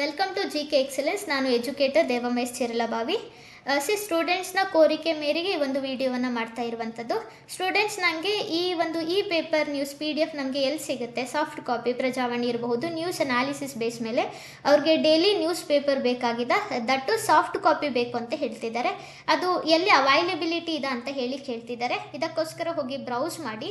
Welcome to GK excellence. ನಾನು educator Devamahesh Chiralabavi. ಸ್ಟೂಡೆಂಟ್ಸ್ನ ಕೋರಿಕೆ ಮೇರೆಗೆ ಈ ಒಂದು ವಿಡಿಯೋವನ್ನು ಮಾಡ್ತಾ ಇರುವಂಥದ್ದು. ಸ್ಟೂಡೆಂಟ್ಸ್, ನನಗೆ ಈ ಪೇಪರ್ ನ್ಯೂಸ್ PDF ನಮಗೆ ಎಲ್ಲಿ ಸಿಗುತ್ತೆ? ಸಾಫ್ಟ್ ಕಾಪಿ ಪ್ರಜಾವಾಣಿ ಇರಬಹುದು, ನ್ಯೂಸ್ ಅನಾಲಿಸಿಸ್ ಬೇಸ್ ಮೇಲೆ ಅವ್ರಿಗೆ ಡೈಲಿ ನ್ಯೂಸ್ ಪೇಪರ್ ಬೇಕಾಗಿದೆ, ದಟ್ಟು ಸಾಫ್ಟ್ ಕಾಪಿ ಬೇಕು ಅಂತ ಹೇಳ್ತಿದ್ದಾರೆ. ಅದು ಎಲ್ಲಿ ಅವೈಲಬಿಲಿಟಿ ಇದೆ ಅಂತ ಹೇಳಿ ಕೇಳ್ತಿದ್ದಾರೆ. ಇದಕ್ಕೋಸ್ಕರ ಹೋಗಿ ಬ್ರೌಸ್ ಮಾಡಿ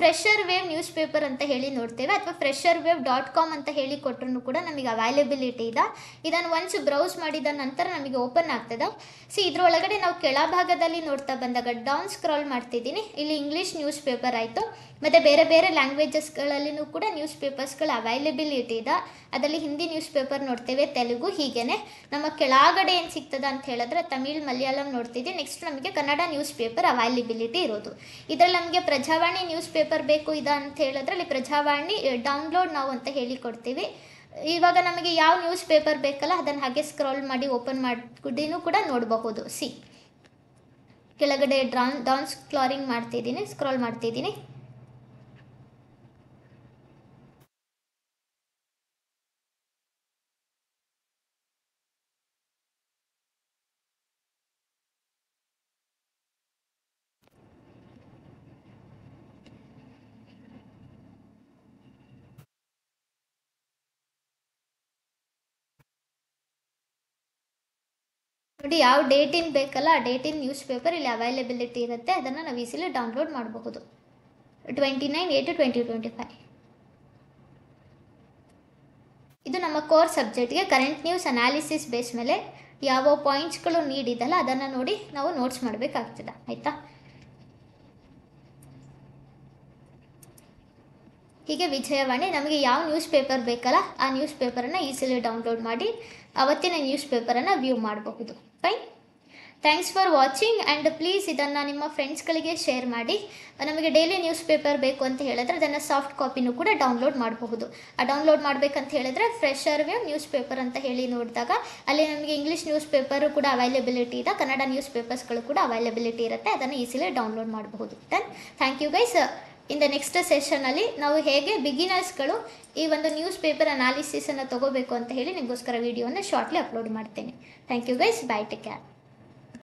ಫ್ರೆಷರ್ ವೇವ್ ನ್ಯೂಸ್ ಪೇಪರ್ ಅಂತ ಹೇಳಿ ನೋಡ್ತೇವೆ, ಅಥವಾ fresherwave.com ಅಂತ ಹೇಳಿ ಕೊಟ್ಟರು ಕೂಡ ನಮಗೆ ಅವೈಲಬಿಲಿಟಿ ಇದೆ. ಇದನ್ನು ಒನ್ಸ್ ಬ್ರೌಸ್ ಮಾಡಿದ ನಂತರ ನಮಗೆ ಓಪನ್ ಆಗ್ತದೆ. ಇದರೊಳಗಡೆ ನಾವು ಕೆಳಭಾಗದಲ್ಲಿ ನೋಡ್ತಾ ಬಂದಾಗ ಡೌನ್ ಸ್ಕ್ರಾಲ್ ಮಾಡ್ತಿದ್ದೀನಿ. ಇಲ್ಲಿ ಇಂಗ್ಲೀಷ್ ನ್ಯೂಸ್ ಪೇಪರ್ ಆಯಿತು, ಮತ್ತು ಬೇರೆ ಬೇರೆ ಲ್ಯಾಂಗ್ವೇಜಸ್ಗಳಲ್ಲಿನೂ ಕೂಡ ನ್ಯೂಸ್ ಪೇಪರ್ಸ್ಗಳು ಅವೈಲಬಿಲಿಟಿ ಇದೆ. ಅದರಲ್ಲಿ ಹಿಂದಿ ನ್ಯೂಸ್ ಪೇಪರ್ ನೋಡ್ತೇವೆ, ತೆಲುಗು, ಹೀಗೇ ನಮ್ಮ ಕೆಳಗಡೆ ಏನು ಸಿಗ್ತದೆ ಅಂತ ಹೇಳಿದ್ರೆ ತಮಿಳ್, ಮಲಯಾಳಂ ನೋಡ್ತಿದ್ದೀವಿ. ನೆಕ್ಸ್ಟ್ ನಮಗೆ ಕನ್ನಡ ನ್ಯೂಸ್ ಪೇಪರ್ ಅವೈಲಬಿಲಿಟಿ ಇರೋದು. ಇದರಲ್ಲಿ ನಮಗೆ ಪ್ರಜಾವಾಣಿ ನ್ಯೂಸ್ ಪೇಪರ್ ಬೇಕು ಇದೆ ಅಂತ ಹೇಳಿದ್ರೆ ಅಲ್ಲಿ ಪ್ರಜಾವಾಣಿ ಡೌನ್ಲೋಡ್ ನಾವು ಅಂತ ಹೇಳಿ ಕೊಡ್ತೀವಿ. ಇವಾಗ ನಮಗೆ ಯಾವ ನ್ಯೂಸ್ ಪೇಪರ್ ಬೇಕಲ್ಲ ಅದನ್ನು ಹಾಗೆ ಸ್ಕ್ರಾಲ್ ಮಾಡಿ ಓಪನ್ ಮಾಡಿನೂ ಕೂಡ ನೋಡಬಹುದು. ಕೆಳಗಡೆ ಡೌನ್ ಸ್ಕ್ರಾಲ್ ಮಾಡ್ತಿದ್ದೀನಿ. ನೋಡಿ, ಯಾವ ಡೇಟಿನ ಬೇಕಲ್ಲ ಆ ಡೇಟಿನ ನ್ಯೂಸ್ ಪೇಪರ್ ಇಲ್ಲಿ ಅವೈಲಬಿಲಿಟಿ ಇರುತ್ತೆ. ಅದನ್ನು ನಾವು ಈಸಿಲಿ ಡೌನ್ಲೋಡ್ ಮಾಡಬಹುದು. 29/8/2025. ಇದು ನಮ್ಮ ಕೋರ್ ಸಬ್ಜೆಕ್ಟ್ಗೆ ಕರೆಂಟ್ ನ್ಯೂಸ್ ಅನಾಲಿಸಿಸ್ ಬೇಸ್ ಮೇಲೆ ಯಾವ ಪಾಯಿಂಟ್ಸ್ಗಳು ನೀಡಿದಲ್ಲ ಅದನ್ನು ನೋಡಿ ನಾವು ನೋಟ್ಸ್ ಮಾಡಬೇಕಾಗ್ತದೆ. ಆಯಿತಾ? ಹೀಗೆ ವಿಜಯವಾಣಿ ನಮಗೆ ಯಾವ ನ್ಯೂಸ್ ಪೇಪರ್ ಬೇಕಲ್ಲ ಆ ನ್ಯೂಸ್ ಪೇಪರನ್ನು ಈಸಿಲಿ ಡೌನ್ಲೋಡ್ ಮಾಡಿ ಅವತ್ತಿನ ನ್ಯೂಸ್ ಪೇಪರನ್ನು ವ್ಯೂ ಮಾಡಬಹುದು. Fine. Thanks for watching and please ಇದನ್ನು ನಿಮ್ಮ ಫ್ರೆಂಡ್ಸ್ಗಳಿಗೆ ಶೇರ್ ಮಾಡಿ. ನಮಗೆ ಡೈಲಿ ನ್ಯೂಸ್ ಪೇಪರ್ ಬೇಕು ಅಂತ ಹೇಳಿದ್ರೆ ಅದನ್ನು ಸಾಫ್ಟ್ ಕಾಪಿನೂ ಕೂಡ ಡೌನ್ಲೋಡ್ ಮಾಡಬಹುದು. ಆ ಡೌನ್ಲೋಡ್ ಮಾಡಬೇಕಂತ ಹೇಳಿದ್ರೆ ಫ್ರೆಷರ್ ವೇವ್ ನ್ಯೂಸ್ ಪೇಪರ್ ಅಂತ ಹೇಳಿ ನೋಡಿದಾಗ ಅಲ್ಲಿ ನಮಗೆ ಇಂಗ್ಲೀಷ್ ನ್ಯೂಸ್ ಪೇಪರು ಕೂಡ ಅವೈಲಬಿಲಿಟಿ ಇದೆ, ಕನ್ನಡ ನ್ಯೂಸ್ ಪೇಪರ್ಸ್ಗಳು ಕೂಡ ಅವೈಲಬಿಲಿಟಿ ಇರುತ್ತೆ. ಅದನ್ನು ಈಸಿಲಿ ಡೌನ್ಲೋಡ್ ಮಾಡಬಹುದು. Thank you guys. In the next ಸೆಷನಲ್ಲಿ ನಾವು ಹೇಗೆ ಬಿಗಿನರ್ಸ್ಗಳು ಈ ಒಂದು ನ್ಯೂಸ್ ಪೇಪರ್ ಅನಾಲಿಸಿಸನ್ನು ತೊಗೋಬೇಕು ಅಂತ ಹೇಳಿ ನಿಮಗೋಸ್ಕರ ವಿಡಿಯೋನ ಶಾರ್ಟ್ಲಿ ಅಪ್ಲೋಡ್ ಮಾಡ್ತೇನೆ. Thank you guys. Bye, take care.